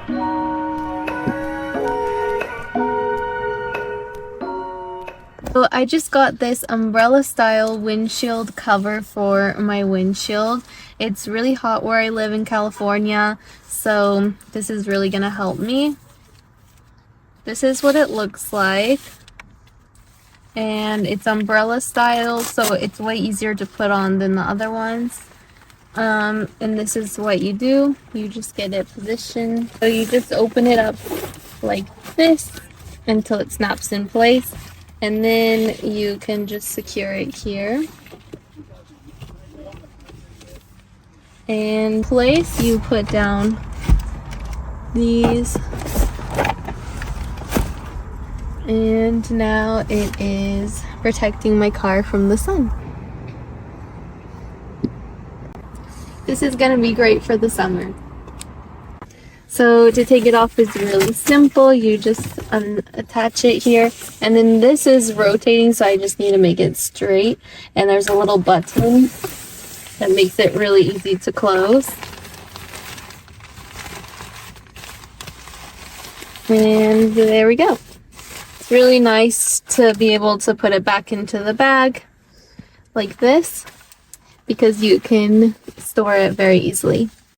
So I just got this umbrella style windshield cover for my windshield. It's really hot where I live in California, so this is really gonna help me. This is what it looks like. And it's umbrella style, so it's way easier to put on than the other ones. And this is what you do. You just get it positioned. So you just open it up like this until it snaps in place. And then you can just secure it here. And place, you put down these. And now it is protecting my car from the sun. This is gonna be great for the summer. So to take it off is really simple. You just attach it here, and then this is rotating, so I just need to make it straight. And there's a little button that makes it really easy to close. And there we go. It's really nice to be able to put it back into the bag like this, because you can store it very easily.